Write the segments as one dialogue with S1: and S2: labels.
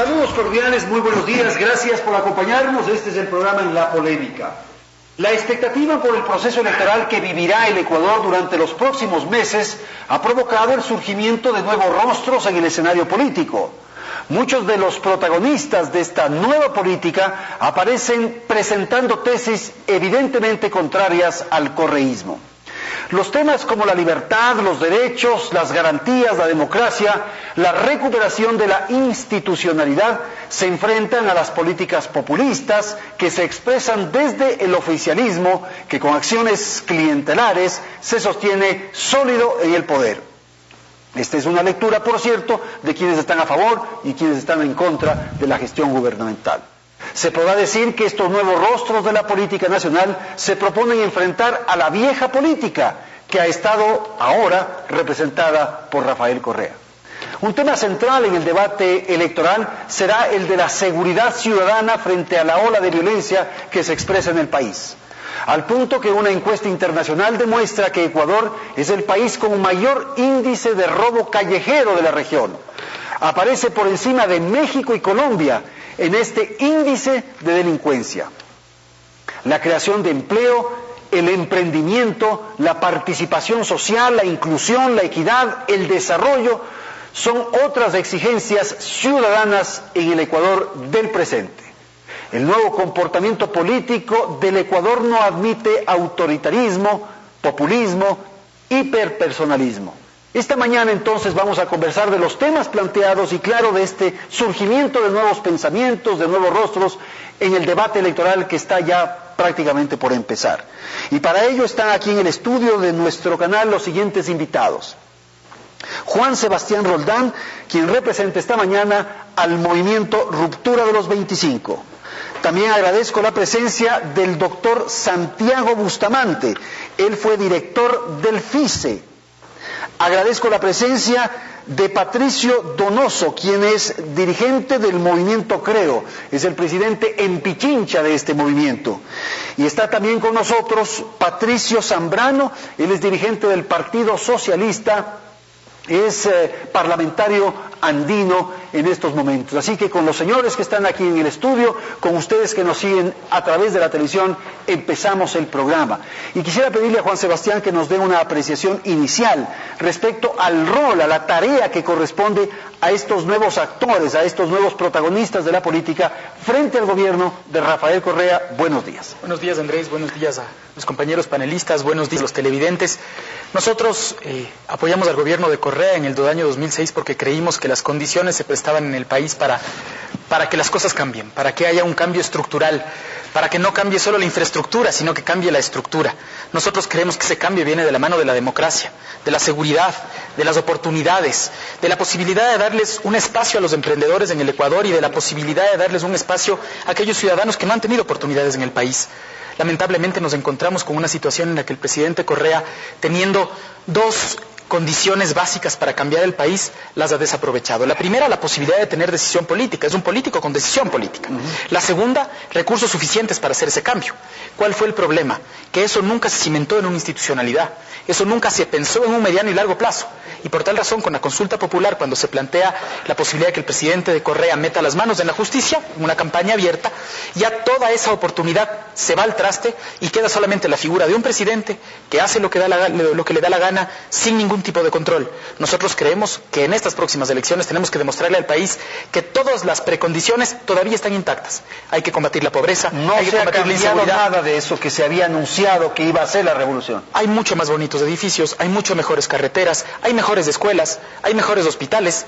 S1: Saludos cordiales, muy buenos días, gracias por acompañarnos. Este es el programa En la Polémica. La expectativa por el proceso electoral que vivirá el Ecuador durante los próximos meses ha provocado el surgimiento de nuevos rostros en el escenario político. Muchos de los protagonistas de esta nueva política aparecen presentando tesis evidentemente contrarias al correísmo. Los temas como la libertad, los derechos, las garantías, la democracia, la recuperación de la institucionalidad se enfrentan a las políticas populistas que se expresan desde el oficialismo que con acciones clientelares se sostiene sólido en el poder. Esta es una lectura, por cierto, de quienes están a favor y quienes están en contra de la gestión gubernamental. Se podrá decir que estos nuevos rostros de la política nacional se proponen enfrentar a la vieja política que ha estado ahora representada por Rafael Correa. Un tema central en el debate electoral será el de la seguridad ciudadana frente a la ola de violencia que se expresa en el país. Al punto que una encuesta internacional demuestra que Ecuador es el país con mayor índice de robo callejero de la región. Aparece por encima de México y Colombia en este índice de delincuencia. La creación de empleo, el emprendimiento, la participación social, la inclusión, la equidad, el desarrollo, son otras exigencias ciudadanas en el Ecuador del presente. El nuevo comportamiento político del Ecuador no admite autoritarismo, populismo, hiperpersonalismo. Esta mañana entonces vamos a conversar de los temas planteados y claro de este surgimiento de nuevos pensamientos, de nuevos rostros en el debate electoral que está ya prácticamente por empezar. Y para ello están aquí en el estudio de nuestro canal los siguientes invitados. Juan Sebastián Roldán, quien representa esta mañana al movimiento Ruptura de los 25. También agradezco la presencia del doctor Santiago Bustamante. Él fue director del FICE. Agradezco la presencia de Patricio Donoso, quien es dirigente del movimiento Creo, es el presidente en Pichincha de este movimiento. Y está también con nosotros Patricio Zambrano, él es dirigente del Partido Socialista, es parlamentario andino en estos momentos. Así que con los señores que están aquí en el estudio, con ustedes que nos siguen a través de la televisión, empezamos el programa. Y quisiera pedirle a Juan Sebastián que nos dé una apreciación inicial respecto al rol, a la tarea que corresponde a estos nuevos actores, a estos nuevos protagonistas de la política frente al gobierno de Rafael Correa. Buenos días.
S2: Buenos días, Andrés, buenos días a los compañeros panelistas, buenos días a los televidentes. Nosotros apoyamos al gobierno de Correa en el año 2006 porque creímos que las condiciones se prestaban en el país para que las cosas cambien, para que haya un cambio estructural, para que no cambie solo la infraestructura, sino que cambie la estructura. Nosotros creemos que ese cambio viene de la mano de la democracia, de la seguridad, de las oportunidades, de la posibilidad de darles un espacio a los emprendedores en el Ecuador y de la posibilidad de darles un espacio a aquellos ciudadanos que no han tenido oportunidades en el país. Lamentablemente nos encontramos con una situación en la que el presidente Correa, teniendo dos condiciones básicas para cambiar el país, las ha desaprovechado. La primera, la posibilidad de tener decisión política, es un político con decisión política. La segunda, recursos suficientes para hacer ese cambio. ¿Cuál fue el problema? Que eso nunca se cimentó en una institucionalidad, eso nunca se pensó en un mediano y largo plazo. Y por tal razón, con la consulta popular, cuando se plantea la posibilidad de que el presidente de Correa meta las manos en la justicia, en una campaña abierta, ya toda esa oportunidad se va al traste y queda solamente la figura de un presidente que hace lo que le da la gana sin ningún tipo de control. Nosotros creemos que en estas próximas elecciones tenemos que demostrarle al país que todas las precondiciones todavía están intactas. Hay que combatir la pobreza, hay que combatir la inseguridad.
S1: Nada de eso que se había anunciado que iba a ser la revolución.
S2: Hay mucho más bonitos edificios, hay mucho mejores carreteras, hay mejores escuelas, hay mejores hospitales,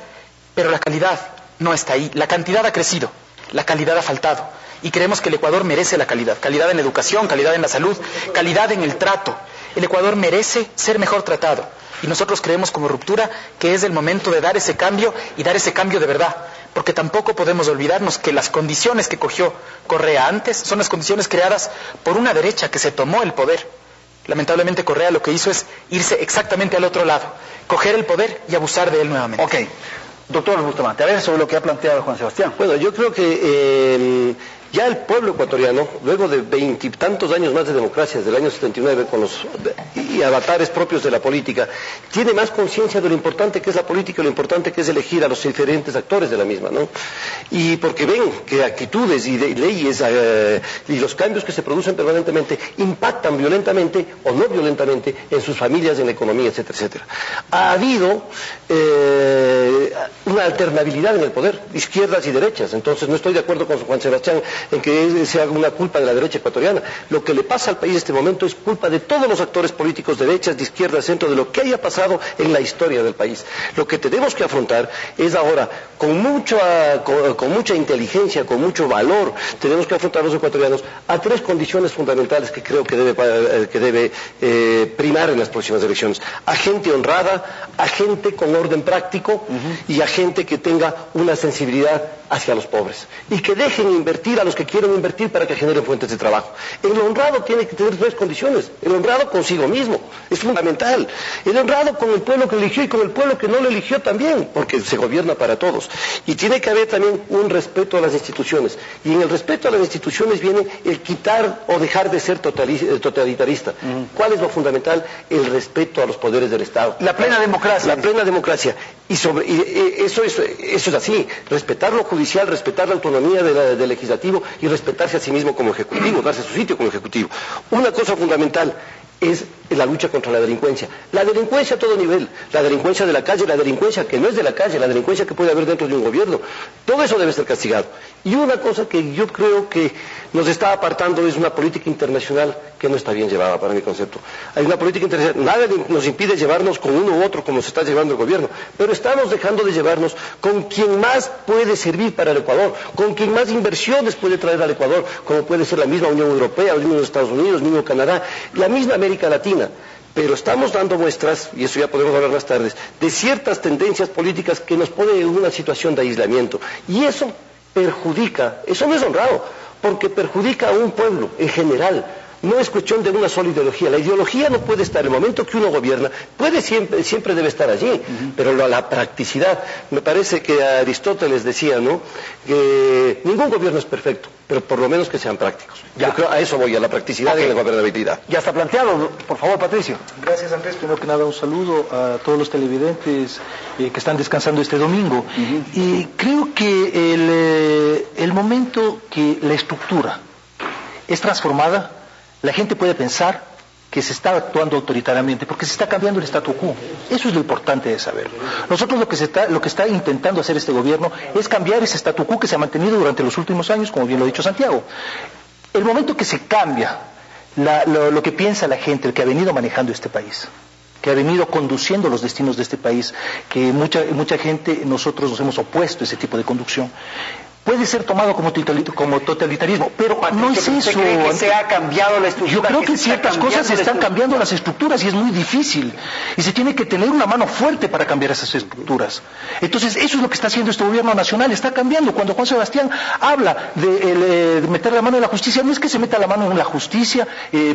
S2: pero la calidad no está ahí. La cantidad ha crecido, la calidad ha faltado. Y creemos que el Ecuador merece la calidad. Calidad en educación, calidad en la salud, calidad en el trato. El Ecuador merece ser mejor tratado. Y nosotros creemos como Ruptura que es el momento de dar ese cambio y dar ese cambio de verdad. Porque tampoco podemos olvidarnos que las condiciones que cogió Correa antes son las condiciones creadas por una derecha que se tomó el poder. Lamentablemente Correa lo que hizo es irse exactamente al otro lado, coger el poder y abusar de él nuevamente.
S1: Ok. Doctor Bustamante, a ver sobre lo que ha planteado Juan Sebastián.
S3: Bueno, yo creo que Ya el pueblo ecuatoriano, luego de 20 y tantos años más de democracia, desde el año 79, con los y avatares propios de la política, tiene más conciencia de lo importante que es la política, lo importante que es elegir a los diferentes actores de la misma, ¿no? Y porque ven que actitudes y leyes y los cambios que se producen permanentemente impactan violentamente o no violentamente en sus familias, en la economía, etcétera, etcétera. Ha habido una alternabilidad en el poder, izquierdas y derechas. Entonces no estoy de acuerdo con Juan Sebastián en que sea una culpa de la derecha ecuatoriana. Lo que le pasa al país en este momento es culpa de todos los actores políticos, derechas, de izquierda, centro, de lo que haya pasado en la historia del país. Lo que tenemos que afrontar es ahora, con mucha inteligencia, con mucho valor, tenemos que afrontar los ecuatorianos a tres condiciones fundamentales que creo que debe primar en las próximas elecciones. A gente honrada, a gente con orden práctico y a gente que tenga una sensibilidad hacia los pobres y que dejen invertir a los que quieren invertir para que generen fuentes de trabajo. El honrado tiene que tener tres condiciones. El honrado consigo mismo, es fundamental. El honrado con el pueblo que eligió y con el pueblo que no lo eligió también, porque se gobierna para todos. Y tiene que haber también un respeto a las instituciones. Y en el respeto a las instituciones viene el quitar o dejar de ser totalitarista. ¿Cuál es lo fundamental? El respeto a los poderes del Estado.
S1: La plena democracia.
S3: La plena democracia. Y eso es así. Respetar lo judicial, respetar la autonomía del legislativo y respetarse a sí mismo como ejecutivo, darse su sitio como ejecutivo. Una cosa fundamental es la lucha contra la delincuencia. La delincuencia a todo nivel, la delincuencia de la calle, la delincuencia que no es de la calle, la delincuencia que puede haber dentro de un gobierno. Todo eso debe ser castigado. Y una cosa que yo creo que nos está apartando es una política internacional que no está bien llevada, para mi concepto. Hay una política internacional, nada nos impide llevarnos con uno u otro como se está llevando el gobierno, pero estamos dejando de llevarnos con quien más puede servir para el Ecuador, con quien más inversiones puede traer al Ecuador, como puede ser la misma Unión Europea, los mismos Estados Unidos, el mismo Canadá, la misma América Latina. Pero estamos dando muestras, y eso ya podemos hablar más tarde, de ciertas tendencias políticas que nos ponen en una situación de aislamiento. Y eso perjudica, eso no es honrado, porque perjudica a un pueblo en general. No es cuestión de una sola ideología. La ideología no puede estar, el momento que uno gobierna, siempre debe estar allí, pero la practicidad, me parece que Aristóteles decía, ¿no?, que ningún gobierno es perfecto, pero por lo menos que sean prácticos. Yo creo a eso voy, a la practicidad y a la gobernabilidad.
S1: Ya está planteado, por favor, Patricio.
S4: Gracias, Andrés. Primero que nada, un saludo a todos los televidentes que están descansando este domingo. Y creo que el momento que la estructura es transformada, la gente puede pensar que se está actuando autoritariamente, porque se está cambiando el statu quo. Eso es lo importante de saberlo. Nosotros lo que está intentando hacer este gobierno es cambiar ese statu quo que se ha mantenido durante los últimos años, como bien lo ha dicho Santiago. El momento que se cambia lo que piensa la gente, el que ha venido manejando este país, que ha venido conduciendo los destinos de este país, que mucha gente, nosotros nos hemos opuesto a ese tipo de conducción, puede ser tomado como totalitarismo, pero no es eso.
S1: ¿Cree que se ha cambiado la estructura?
S4: Yo creo que ciertas cosas se están cambiando las estructuras y es muy difícil. Y se tiene que tener una mano fuerte para cambiar esas estructuras. Entonces, eso es lo que está haciendo este gobierno nacional, está cambiando. Cuando Juan Sebastián habla de meter la mano en la justicia, no es que se meta la mano en la justicia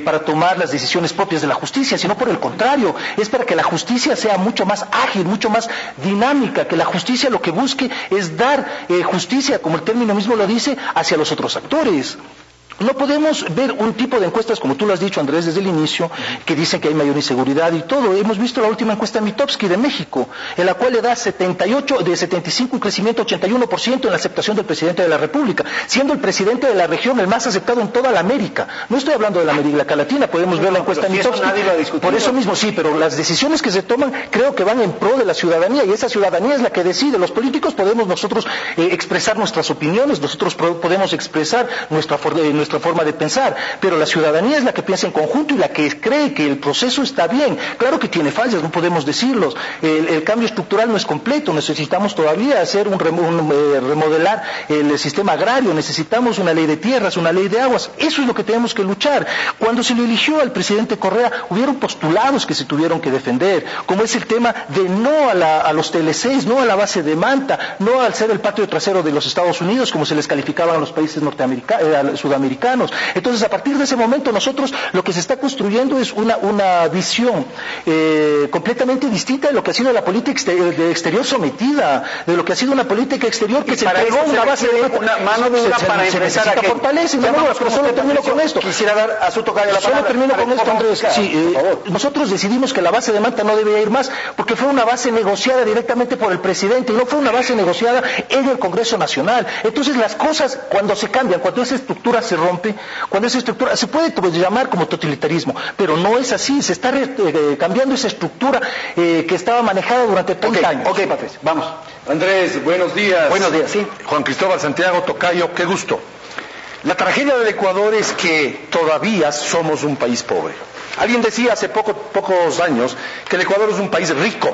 S4: para tomar las decisiones propias de la justicia, sino por el contrario, es para que la justicia sea mucho más ágil, mucho más dinámica, que la justicia lo que busque es dar justicia, como el término mismo lo dice, hacia los otros actores. No podemos ver un tipo de encuestas, como tú lo has dicho, Andrés, desde el inicio, que dicen que hay mayor inseguridad y todo. Hemos visto la última encuesta de Mitofsky de México, en la cual le da 75 un crecimiento 81% en la aceptación del presidente de la República, siendo el presidente de la región el más aceptado en toda la América. No estoy hablando de la América Latina, podemos ver la encuesta de Mitofsky. Por eso mismo sí, pero las decisiones que se toman creo que van en pro de la ciudadanía, y esa ciudadanía es la que decide. Los políticos podemos nosotros expresar nuestras opiniones, nosotros podemos expresar nuestra forma de pensar, pero la ciudadanía es la que piensa en conjunto y la que cree que el proceso está bien. Claro que tiene fallas, no podemos decirlos. El cambio estructural no es completo, necesitamos todavía hacer remodelar el sistema agrario, necesitamos una ley de tierras, una ley de aguas. Eso es lo que tenemos que luchar. Cuando se le eligió al presidente Correa, hubieron postulados que se tuvieron que defender, como es el tema de no a los TLCs, no a la base de Manta, no al ser el patio trasero de los Estados Unidos, como se les calificaban a los países sudamericanos, latinoamericanos. Entonces, a partir de ese momento, nosotros lo que se está construyendo es una visión completamente distinta de lo que ha sido la política exterior sometida, de lo que ha sido una política exterior que se entregó una base de
S1: mano de obra para empezar a
S4: fortalecer. Pero solo termino con esto.
S1: Quisiera dar a su tocayo la palabra.
S4: Solo termino con esto, Andrés. Sí, nosotros decidimos que la base de Manta no debía ir más, porque fue una base negociada directamente por el presidente y no fue una base negociada en el Congreso Nacional. Entonces las cosas, cuando se cambian, cuando esa estructura se rompe, cuando esa estructura, se puede llamar como totalitarismo, pero no es así, se está cambiando esa estructura que estaba manejada durante 30 años.
S1: Ok, Patricio, vamos.
S5: Andrés, buenos días.
S1: Buenos días, sí.
S5: Juan Cristóbal Santiago, tocayo, qué gusto. La tragedia del Ecuador es que todavía somos un país pobre. Alguien decía hace pocos años que el Ecuador es un país rico,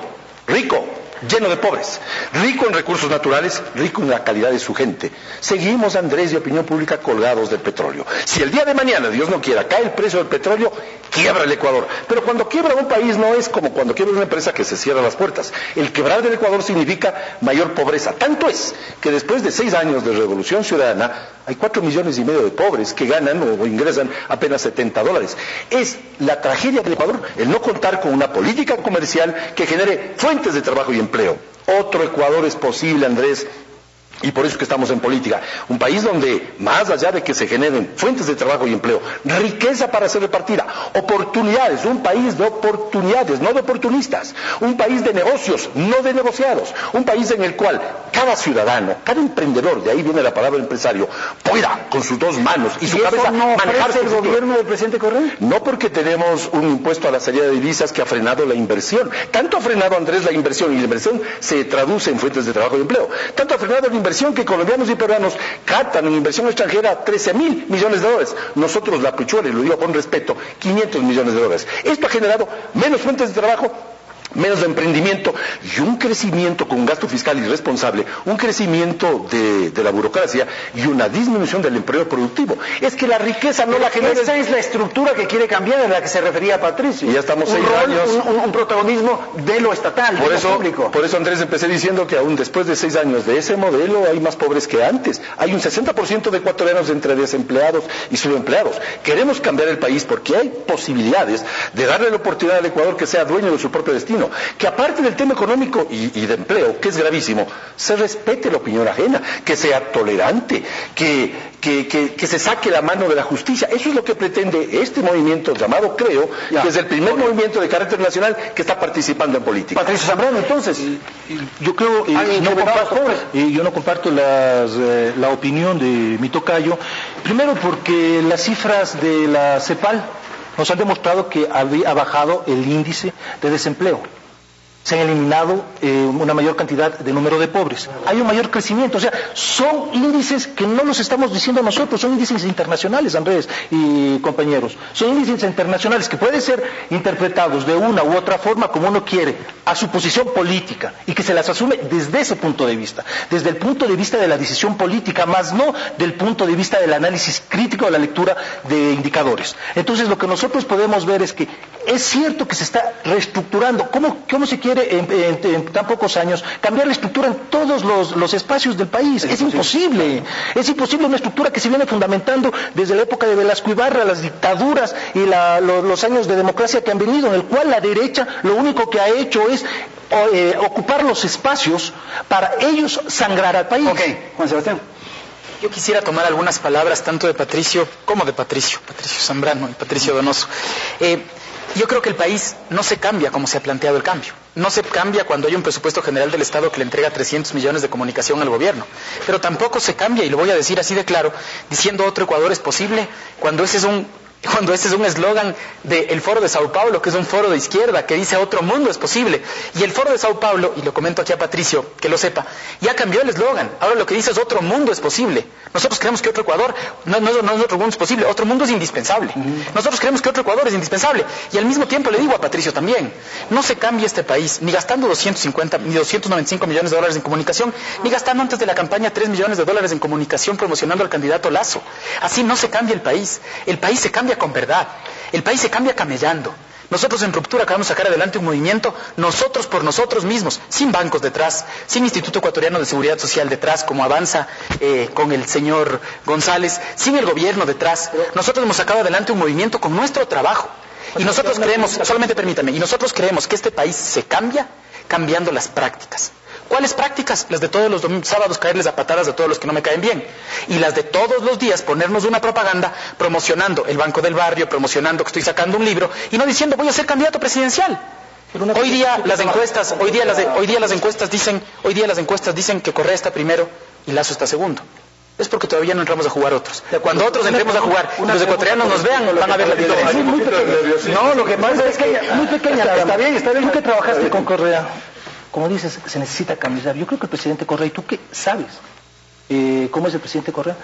S5: lleno de pobres, rico en recursos naturales, rico en la calidad de su gente. Seguimos, Andrés, de opinión pública colgados del petróleo. Si el día de mañana, Dios no quiera, cae el precio del petróleo, quiebra el Ecuador. Pero cuando quiebra un país no es como cuando quiebra una empresa que se cierra las puertas. El quebrar del Ecuador significa mayor pobreza. Tanto es que después de 6 años de revolución ciudadana, hay 4,5 millones de pobres que ganan o ingresan apenas $70. Es la tragedia del Ecuador el no contar con una política comercial que genere fuentes de trabajo y empleo. Otro Ecuador es posible, Andrés, y por eso que estamos en política. Un país donde, más allá de que se generen fuentes de trabajo y empleo, riqueza para ser repartida, oportunidades, un país de oportunidades, no de oportunistas, un país de negocios, no de negociados, un país en el cual cada ciudadano, cada emprendedor, de ahí viene la palabra empresario, pueda con sus 2 manos y su cabeza manejarse
S1: el gobierno del presidente Correa.
S5: No, porque tenemos un impuesto a la salida de divisas que ha frenado la inversión. Tanto ha frenado, Andrés, la inversión, y la inversión se traduce en fuentes de trabajo y empleo. Tanto ha frenado la inversión que colombianos y peruanos captan en inversión extranjera $13,000 millones. Nosotros la pichuela, y lo digo con respeto, $500 millones. Esto ha generado menos fuentes de trabajo, menos de emprendimiento y un crecimiento con un gasto fiscal irresponsable, un crecimiento de la burocracia y una disminución del empleo productivo. Es que la riqueza no la genera.
S1: Esa es la estructura que quiere cambiar, en la que se refería Patricio.
S5: Y ya estamos 6 años.
S1: Un protagonismo de lo estatal, de lo público.
S5: Por eso, Andrés, empecé diciendo que aún después de 6 años de ese modelo hay más pobres que antes. Hay un 60% de ecuatorianos entre desempleados y subempleados. Queremos cambiar el país porque hay posibilidades de darle la oportunidad al Ecuador que sea dueño de su propio destino. Que aparte del tema económico y de empleo, que es gravísimo, se respete la opinión ajena, que sea tolerante, que se saque la mano de la justicia. Eso es lo que pretende este movimiento llamado Creo, que es el primer movimiento de carácter nacional que está participando en política.
S1: Patricio Zambrano, entonces,
S4: yo creo, yo no comparto la opinión de mi tocayo, primero porque las cifras de la CEPAL nos han demostrado que ha bajado el índice de desempleo. Se han eliminado una mayor cantidad de número de pobres. Hay un mayor crecimiento, o sea, son índices que no los estamos diciendo nosotros, son índices internacionales, Andrés y compañeros. Son índices internacionales que pueden ser interpretados de una u otra forma como uno quiere, a su posición política, y que se las asume desde ese punto de vista, desde el punto de vista de la decisión política, más no del punto de vista del análisis crítico de la lectura de indicadores. Entonces, lo que nosotros podemos ver es que es cierto que se está reestructurando. ¿Cómo se quiere en tan pocos años cambiar la estructura en todos los espacios del país? Es imposible una estructura que se viene fundamentando desde la época de Velasco Ibarra, las dictaduras y los años de democracia que han venido, en el cual la derecha lo único que ha hecho es ocupar los espacios para ellos sangrar al país.
S1: Ok, Juan Sebastián.
S2: Yo quisiera tomar algunas palabras tanto de Patricio como de Patricio Zambrano y Patricio Donoso. Yo creo que el país no se cambia como se ha planteado el cambio. No se cambia cuando hay un presupuesto general del Estado que le entrega 300 millones de comunicación al gobierno. Pero tampoco se cambia, y lo voy a decir así de claro, diciendo otro Ecuador es posible, cuando ese es un eslogan del Foro de Sao Paulo, que es un foro de izquierda, que dice otro mundo es posible. Y el Foro de Sao Paulo, y lo comento aquí a Patricio, que lo sepa, ya cambió el eslogan. Ahora lo que dice es otro mundo es posible. Nosotros creemos que otro Ecuador no es otro mundo es posible, otro mundo es indispensable. Nosotros creemos que otro Ecuador es indispensable. Y al mismo tiempo le digo a Patricio también, no se cambia este país, ni gastando 250 ni 295 millones de dólares en comunicación, ni gastando antes de la campaña 3 millones de dólares en comunicación promocionando al candidato Lasso. Así no se cambia el país se cambia con verdad, el país se cambia camellando. Nosotros en Ruptura acabamos de sacar adelante un movimiento, nosotros por nosotros mismos, sin bancos detrás, sin Instituto Ecuatoriano de Seguridad Social detrás, como avanza con el señor González, sin el gobierno detrás. Nosotros hemos sacado adelante un movimiento con nuestro trabajo. Y nosotros creemos, solamente permítame, y nosotros creemos que este país se cambia cambiando las prácticas. ¿Cuáles prácticas? Las de todos los sábados caerles a patadas a todos los que no me caen bien. Y las de todos los días ponernos una propaganda promocionando el Banco del Barrio, promocionando que estoy sacando un libro y no diciendo voy a ser candidato presidencial. Hoy día las encuestas dicen que Correa está primero y Lasso está segundo. Es porque todavía no entramos a jugar otros. Cuando otros entremos a jugar y los ecuatorianos nos vean, van a ver la diferencia.
S4: No, lo que pasa es que muy pequeña. Está bien. Tú que trabajaste con Correa, como dices, se necesita cambiar. Yo creo que el presidente Correa, ¿y tú qué sabes? ¿Cómo es el presidente Correa?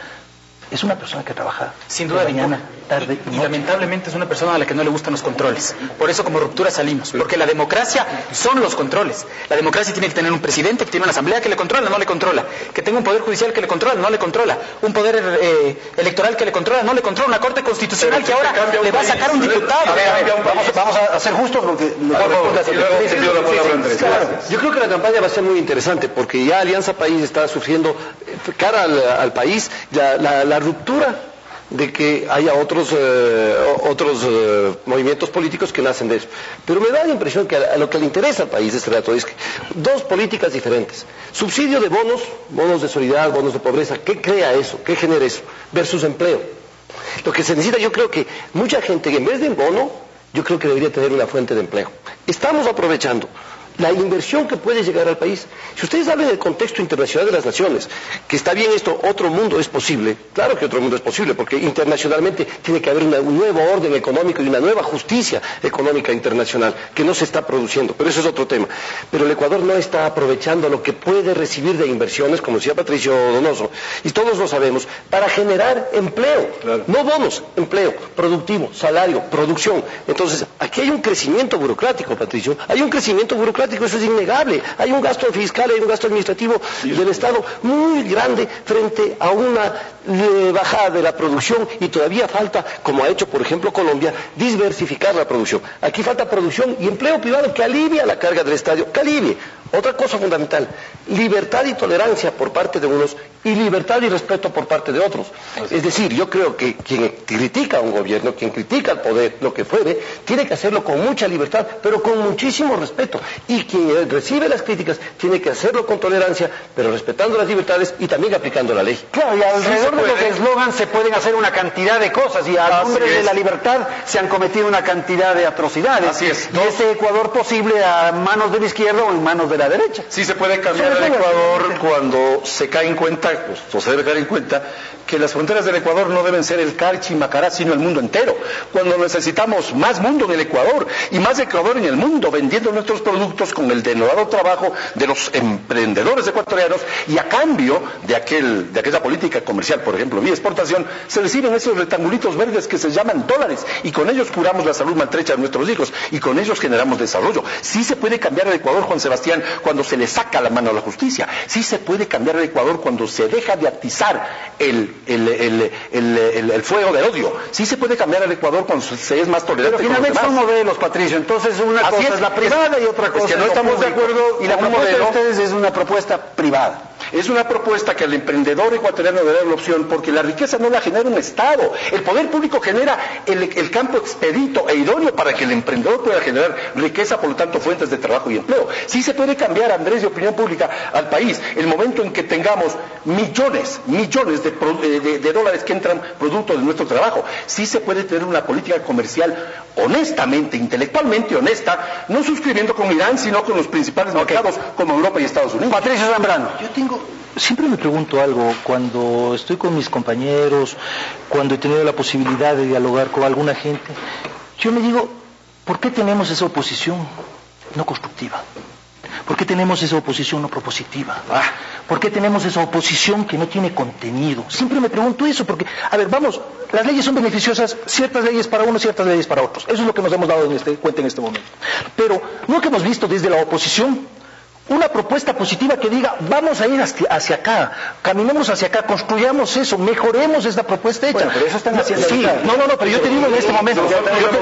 S4: Es una persona que trabaja
S2: sin duda
S4: mañana, tarde
S2: y lamentablemente es una persona a la que no le gustan los controles. Por eso como Ruptura salimos, porque la democracia son los controles. La democracia tiene que tener un presidente, que tiene una asamblea que le controla, no le controla, que tenga un poder judicial que le controla, no le controla, un poder electoral que le controla, no le controla, una corte constitucional que ahora le va a sacar un diputado.
S1: Vamos a ser justos porque
S3: yo creo que la campaña va a ser muy interesante porque ya Alianza País está sufriendo cara al país la ruptura de que haya otros movimientos políticos que nacen de eso. Pero me da la impresión que a lo que le interesa al país este rato es que dos políticas diferentes. Subsidio de bonos de solidaridad, bonos de pobreza, ¿qué crea eso? ¿Qué genera eso? Versus empleo. Lo que se necesita, yo creo que mucha gente, en vez de bono, yo creo que debería tener una fuente de empleo. Estamos aprovechando la inversión que puede llegar al país. Si ustedes hablan del contexto internacional de las naciones, que está bien esto, otro mundo es posible, claro que otro mundo es posible, porque internacionalmente tiene que haber un nuevo orden económico y una nueva justicia económica internacional, que no se está produciendo, pero eso es otro tema. Pero el Ecuador no está aprovechando lo que puede recibir de inversiones, como decía Patricio Donoso, y todos lo sabemos, para generar empleo, no bonos, empleo, productivo, salario, producción. Entonces, aquí hay un crecimiento burocrático, Patricio, hay un crecimiento burocrático. Eso es innegable. Hay un gasto fiscal, hay un gasto administrativo del Estado muy grande frente a una bajada de la producción y todavía falta, como ha hecho por ejemplo Colombia, diversificar la producción. Aquí falta producción y empleo privado que alivia la carga del Estado, que alivie. Otra cosa fundamental, libertad y tolerancia por parte de unos y libertad y respeto por parte de otros. Es decir, yo creo que quien critica a un gobierno, quien critica al poder, lo que fuere, tiene que hacerlo con mucha libertad, pero con muchísimo respeto. Y quien recibe las críticas tiene que hacerlo con tolerancia, pero respetando las libertades y también aplicando la ley.
S1: Claro, y alrededor de los eslogans se pueden hacer una cantidad de cosas, y a nombre de la libertad se han cometido una cantidad de atrocidades.
S5: Así es.
S1: Y ese Ecuador posible a manos de la izquierda o en manos de la derecha.
S5: Sí se puede cambiar el Ecuador cuando se cae en cuenta, o se debe caer en cuenta, que las fronteras del Ecuador no deben ser el Carchi y Macará, sino el mundo entero. Cuando necesitamos más mundo en el Ecuador y más Ecuador en el mundo, vendiendo nuestros productos con el denodado trabajo de los emprendedores ecuatorianos, y a cambio de aquella política comercial, por ejemplo, vía exportación, se reciben esos rectangulitos verdes que se llaman dólares, y con ellos curamos la salud maltrecha de nuestros hijos, y con ellos generamos desarrollo. Sí se puede cambiar el Ecuador, Juan Sebastián, cuando se le saca la mano a la justicia. Sí se puede cambiar el Ecuador cuando se deja de atizar el fuego del odio. Sí se puede cambiar el Ecuador cuando se es más tolerante.
S1: Pero finalmente son modelos, Patricio. Entonces una cosa es la privada y otra cosa
S5: es que no estamos de acuerdo.
S1: Y la propuesta de ustedes es una propuesta privada.
S5: Es una propuesta que al emprendedor ecuatoriano le da la opción, porque la riqueza no la genera un Estado. El poder público genera el campo expedito e idóneo para que el emprendedor pueda generar riqueza, por lo tanto fuentes de trabajo y empleo. Sí se puede cambiar, Andrés, de opinión pública al país. El momento en que tengamos millones de dólares que entran producto de nuestro trabajo. Sí se puede tener una política comercial honestamente, intelectualmente honesta, no suscribiendo con Irán, sino con los principales mercados como Europa y Estados Unidos.
S1: Patricio Zambrano.
S4: Siempre me pregunto algo cuando estoy con mis compañeros, cuando he tenido la posibilidad de dialogar con alguna gente. Yo me digo, ¿por qué tenemos esa oposición no constructiva? ¿Por qué tenemos esa oposición no propositiva? ¿Por qué tenemos esa oposición que no tiene contenido? Siempre me pregunto eso, porque, a ver, vamos, las leyes son beneficiosas, ciertas leyes para unos, ciertas leyes para otros. Eso es lo que nos hemos dado cuenta en este momento. Pero, ¿no que hemos visto desde la oposición una propuesta positiva que diga, vamos a ir hacia acá, caminemos hacia acá, construyamos eso, mejoremos esta propuesta hecha.
S1: Bueno, pero eso están haciendo
S4: sí,
S1: ahorita.
S4: no, pero yo te digo en este momento.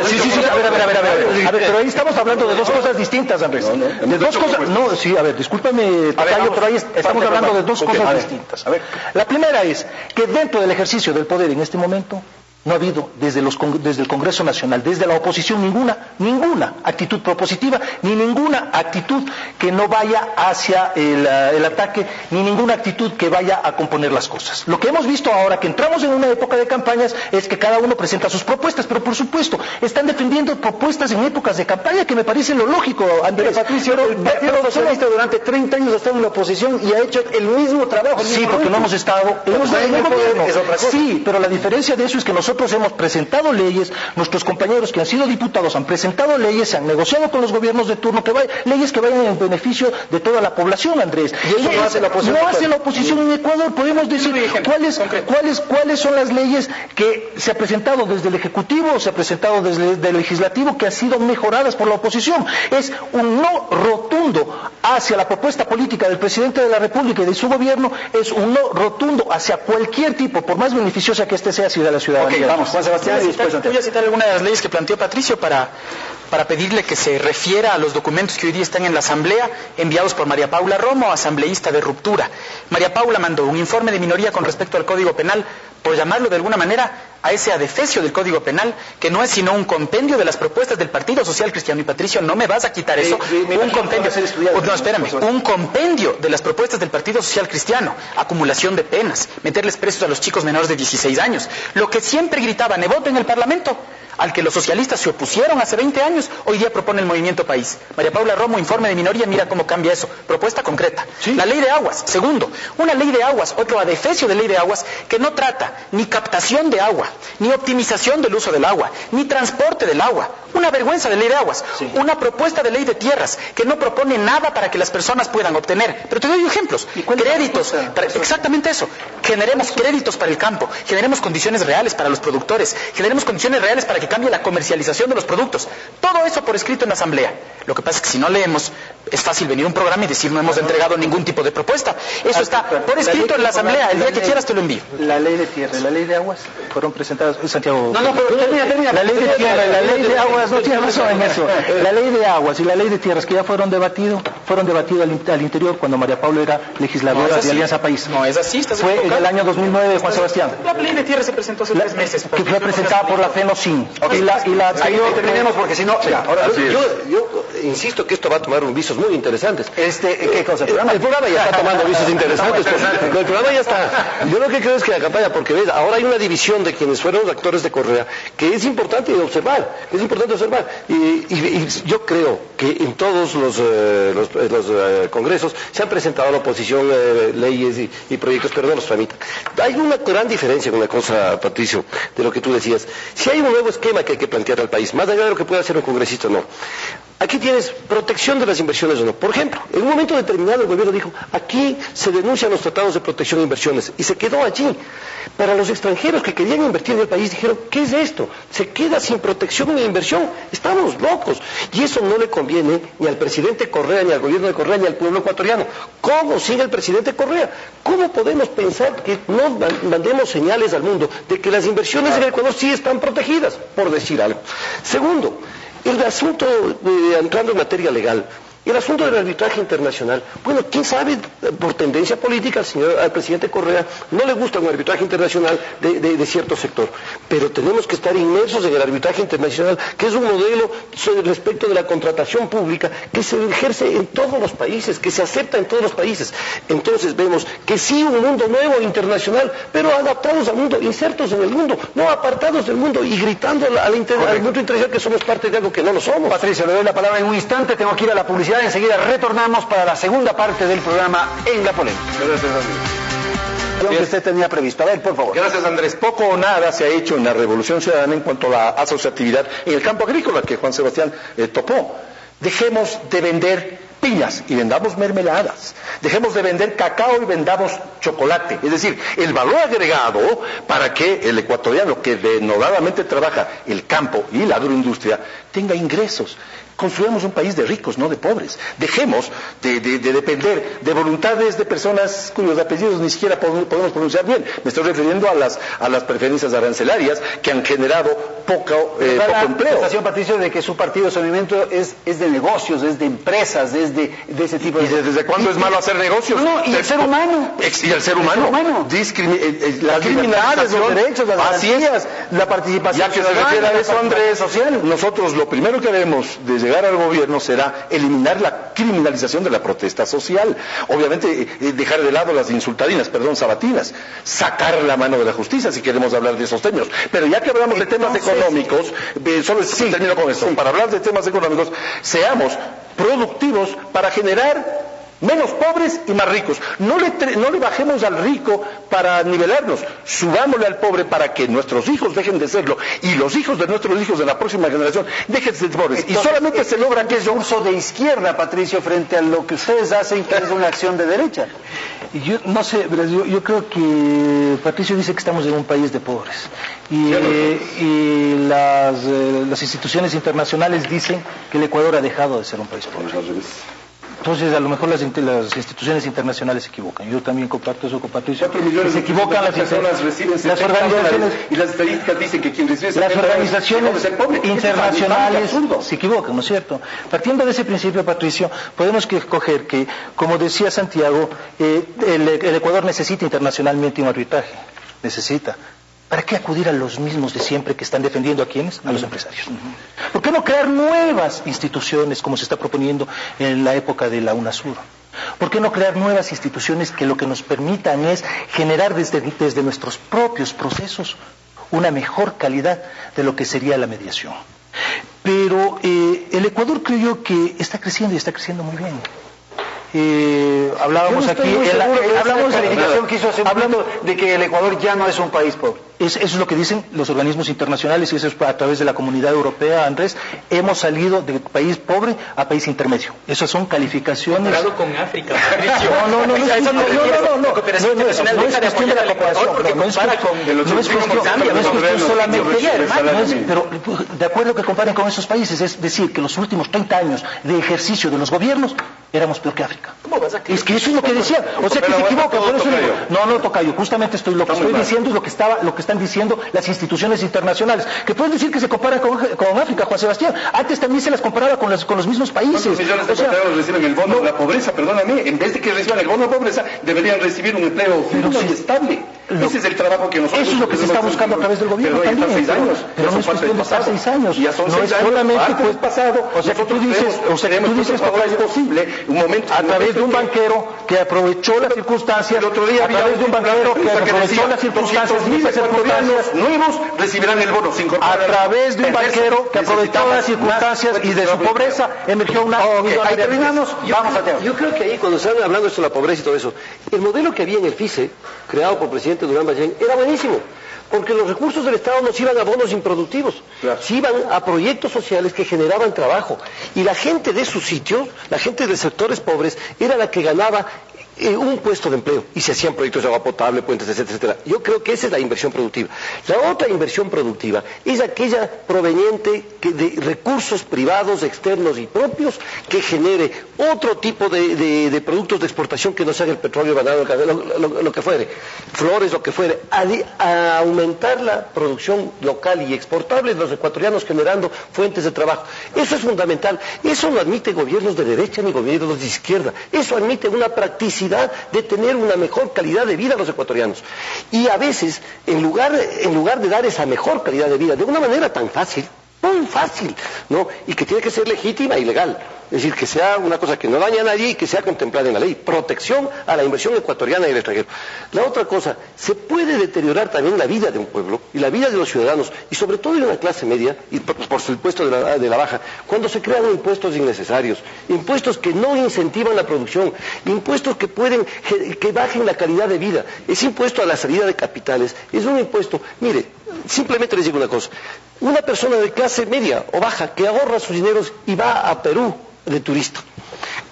S4: Sí, a ver, pero ahí estamos hablando de dos cosas distintas, Andrés. De dos cosas, no, sí, a ver, discúlpame, Tocayo, pero ahí estamos hablando de dos cosas distintas. La primera es que dentro del ejercicio del poder en este momento, no ha habido desde el Congreso Nacional, desde la oposición, ninguna actitud propositiva, ni ninguna actitud que no vaya hacia el ataque, ni ninguna actitud que vaya a componer las cosas. Lo que hemos visto ahora, que entramos en una época de campañas, es que cada uno presenta sus propuestas, pero por supuesto, están defendiendo propuestas en épocas de campaña, que me parece lo lógico, Andrés.
S1: Patricio, el Partido Socialista durante 30 años ha estado en la oposición y ha hecho el mismo trabajo.
S4: Sí, porque no hemos estado en el gobierno. Sí, pero la diferencia de eso es que nosotros hemos presentado leyes, nuestros compañeros que han sido diputados han presentado leyes, se han negociado con los gobiernos de turno, leyes que vayan en beneficio de toda la población, Andrés.
S1: Y eso no hace la oposición.
S4: No hace la oposición en Ecuador. Podemos decir cuáles son las leyes que se ha presentado desde el Ejecutivo, se ha presentado desde el Legislativo, que han sido mejoradas por la oposición. Es un no rotundo hacia la propuesta política del presidente de la República y de su gobierno, es un no rotundo hacia cualquier tipo, por más beneficiosa que este sea hacia la ciudadanía.
S1: Okay, vamos, Juan Sebastián, y después
S2: voy a citar algunas de las leyes que planteó Patricio para pedirle que se refiera a los documentos que hoy día están en la Asamblea, enviados por María Paula Romo, asambleísta de ruptura. María Paula mandó un informe de minoría con respecto al Código Penal, por llamarlo de alguna manera, a ese adefesio del Código Penal, que no es sino un compendio de las propuestas del Partido Social Cristiano. Y Patricio, no me vas a quitar eso. Un compendio. No, espérame. Un compendio de las propuestas del Partido Social Cristiano. Acumulación de penas, meterles presos a los chicos menores de 16 años. Lo que siempre gritaban, voto en el Parlamento, al que los socialistas se opusieron hace 20 años, hoy día propone el Movimiento País. María Paula Romo, informe de minoría, mira cómo cambia eso. Propuesta concreta. ¿Sí? La ley de aguas. Segundo, una ley de aguas, otro adefesio de ley de aguas, que no trata ni captación de agua, ni optimización del uso del agua, ni transporte del agua. Una vergüenza de ley de aguas. Sí. Una propuesta de ley de tierras, que no propone nada para que las personas puedan obtener. Pero te doy ejemplos. Créditos. Exactamente eso. Generemos créditos para el campo, generemos condiciones reales para los productores, generemos condiciones reales para que cambie la comercialización de los productos. Todo eso por escrito en la Asamblea. Lo que pasa es que si no leemos, es fácil venir a un programa y decir no hemos entregado ningún tipo de propuesta. Eso está por escrito en la Asamblea. El día que quieras te lo envío.
S4: La ley de tierra y la ley de aguas fueron presentadas en Santiago.
S1: No, pero termina.
S4: La ley de tierra y la ley de aguas, no tienes razón en eso. La ley de aguas y la ley de tierras que ya fueron debatidos al interior cuando María Paula era legisladora de Alianza País.
S2: No es así,
S4: fue en el año 2009 de Juan Sebastián.
S2: La ley de tierra se presentó hace 3 meses.
S4: Que fue presentada por la FENOCIN.
S1: Ahí terminemos porque si no...
S3: Ahora, yo insisto que esto va a tomar visos muy interesantes.
S1: ¿Qué cosa?
S3: El programa ya está tomando visos interesantes. El programa ya está. Yo lo que creo es que la campaña, porque ves, ahora hay una división de quienes fueron los actores de Correa, que es importante observar. Y yo creo que en todos los congresos se han presentado a la oposición leyes y proyectos, pero no los tramitan. Hay una gran diferencia con una cosa, Patricio, de lo que tú decías. Si hay un nuevo esquema que hay que plantear al país, más allá de lo que pueda hacer un congresista o no. Aquí tienes protección de las inversiones o no. Por ejemplo, en un momento determinado el gobierno dijo, aquí se denuncian los tratados de protección de inversiones, y se quedó allí. Para los extranjeros que querían invertir en el país dijeron, ¿qué es esto? Se queda sin protección de inversión. Estamos locos. Y eso no le conviene ni al presidente Correa, ni al gobierno de Correa, ni al pueblo ecuatoriano. ¿Cómo sigue el presidente Correa? ¿Cómo podemos pensar que no mandemos señales al mundo de que las inversiones en el Ecuador sí están protegidas, por decir algo? Segundo, el asunto, entrando en materia legal, el asunto del arbitraje internacional, bueno, quién sabe, por tendencia política al presidente Correa no le gusta un arbitraje internacional de cierto sector, pero tenemos que estar inmersos en el arbitraje internacional, que es un modelo respecto de la contratación pública que se ejerce en todos los países, que se acepta en todos los países. Entonces vemos que sí, un mundo nuevo internacional, pero adaptados al mundo, insertos en el mundo, no apartados del mundo y gritando al mundo internacional que somos parte de algo que no lo somos.
S1: Patricio, le doy la palabra en un instante, tengo que ir a la publicidad. Enseguida retornamos para la segunda parte del programa En la Polémica.
S5: Gracias, Andrés.
S1: Lo que usted tenía previsto. A ver, por favor.
S5: Gracias, Andrés. Poco o nada se ha hecho en la Revolución Ciudadana en cuanto a la asociatividad en el campo agrícola que Juan Sebastián topó. Dejemos de vender piñas y vendamos mermeladas. Dejemos de vender cacao y vendamos chocolate. Es decir, el valor agregado para que el ecuatoriano que denodadamente trabaja el campo y la agroindustria tenga ingresos, Construyamos un país de ricos, no de pobres. Dejemos de depender de voluntades de personas cuyos apellidos ni siquiera podemos pronunciar bien. Me estoy refiriendo a las preferencias arancelarias que han generado poco empleo.
S1: La sensación, Patricio, de que su partido, su movimiento es de negocios, es de empresas, es de ese tipo de...
S5: ¿Y desde cuándo es malo hacer negocios?
S1: No, y el ser humano.
S5: ¿Y el ser humano?
S1: La criminalidad, los derechos, las garantías, la participación.
S5: Ya que se refiere a eso, Andrés, nosotros lo primero que haremos de llegar al gobierno será eliminar la criminalización de la protesta social. Obviamente, dejar de lado las insultadinas, sabatinas, sacar la mano de la justicia si queremos hablar de esos términos. Pero ya que hablamos de temas económicos, termino con esto, para hablar de temas económicos, seamos productivos para generar menos pobres y más ricos. No le bajemos al rico para nivelarnos, subámosle al pobre para que nuestros hijos dejen de serlo y los hijos de nuestros hijos de la próxima generación dejen de ser pobres.
S1: Entonces, y solamente se logra que es un uso de izquierda, Patricio, frente a lo que ustedes hacen, que es una acción de derecha.
S4: Yo no sé, yo creo que Patricio dice que estamos en un país de pobres y las instituciones internacionales dicen que el Ecuador ha dejado de ser un país pobre. Entonces, a lo mejor las instituciones internacionales se equivocan. Yo también comparto eso con Patricio.
S5: 4 millones
S4: se equivocan
S5: las personas reciben
S4: las organizaciones
S5: y las estadísticas dicen que quien recibe
S4: las organizaciones internacionales se equivocan, ¿no es cierto? Partiendo de ese principio, Patricio, podemos escoger que, como decía Santiago, el Ecuador necesita internacionalmente un arbitraje. Necesita. ¿Para qué acudir a los mismos de siempre que están defendiendo a quiénes? A los empresarios. ¿Por qué no crear nuevas instituciones como se está proponiendo en la época de la UNASUR? ¿Por qué no crear nuevas instituciones que lo que nos permitan es generar desde nuestros propios procesos una mejor calidad de lo que sería la mediación? Pero el Ecuador creo yo que está creciendo y está creciendo muy bien. Hablábamos aquí,
S1: hablando de que el Ecuador ya no es un país pobre.
S4: Eso es lo que dicen los organismos internacionales y eso es a través de la comunidad europea, Andrés. Hemos salido de país pobre a país intermedio. Esas son calificaciones.
S2: Comparado con África.
S4: No es cuestión de la cooperación. No es cuestión solamente. Pero de acuerdo que comparen con esos países, es decir, que los últimos 30 años de ejercicio de los gobiernos éramos peor que África. Es que eso es lo que decía. O sea que se equivoca. No, Tocayo, justamente lo que estoy diciendo es lo que están diciendo las instituciones internacionales, que pueden decir que se compara con África, Juan Sebastián. Antes también se las comparaba con los mismos países.
S5: ¿Cuántos millones de ecuatorianos reciben el bono de la pobreza? Perdóname, en vez de que reciban el bono de pobreza, deberían recibir un empleo fijo y estable. Ese es el trabajo que nosotros...
S4: Eso es lo que se está buscando a través del gobierno también.
S5: Pero
S4: no es cuestión de pasar 6 años.
S5: Ya son 6
S4: años. Solamente
S5: pues pasado.
S4: O sea, que tú dices
S5: que es posible un momento...
S4: A través de un banquero que aprovechó las circunstancias,
S5: el otro día
S4: a través de un banquero que aprovechó las circunstancias,
S5: nuevos recibirán el bono sin
S4: a través de un banquero que aprovechó las circunstancias y de su pobreza emergió una...
S1: Ahí terminamos, vamos a tener.
S3: Yo creo que ahí cuando se habla hablando de la pobreza y todo eso, el modelo que había en el FICE, creado por el presidente Durán Ballén, era buenísimo. Porque los recursos del Estado no se iban a bonos improductivos, se iban a proyectos sociales que generaban trabajo. Y la gente de sus sitios, la gente de sectores pobres, era la que ganaba un puesto de empleo y se hacían proyectos de agua potable, puentes, etcétera, etcétera. Yo creo que esa es la inversión productiva. La otra inversión productiva es aquella proveniente de recursos privados, externos y propios que genere otro tipo de productos de exportación que no sean el petróleo, banano, lo que fuere, flores, lo que fuere, a aumentar la producción local y exportable de los ecuatorianos generando fuentes de trabajo. Eso es fundamental. Eso no admite gobiernos de derecha ni gobiernos de izquierda. Eso admite una practicidad de tener una mejor calidad de vida a los ecuatorianos. Y a veces, en lugar de dar esa mejor calidad de vida de una manera tan fácil, ¿no? Y que tiene que ser legítima y legal. Es decir, que sea una cosa que no daña a nadie y que sea contemplada en la ley. Protección a la inversión ecuatoriana y el extranjero. La otra cosa, se puede deteriorar también la vida de un pueblo y la vida de los ciudadanos, y sobre todo de una clase media, y por supuesto de la baja, cuando se crean impuestos innecesarios, impuestos que no incentivan la producción, impuestos que bajen la calidad de vida. Ese impuesto a la salida de capitales es un impuesto, mire, simplemente les digo una cosa, una persona de clase media o baja que ahorra sus dineros y va a Perú de turista,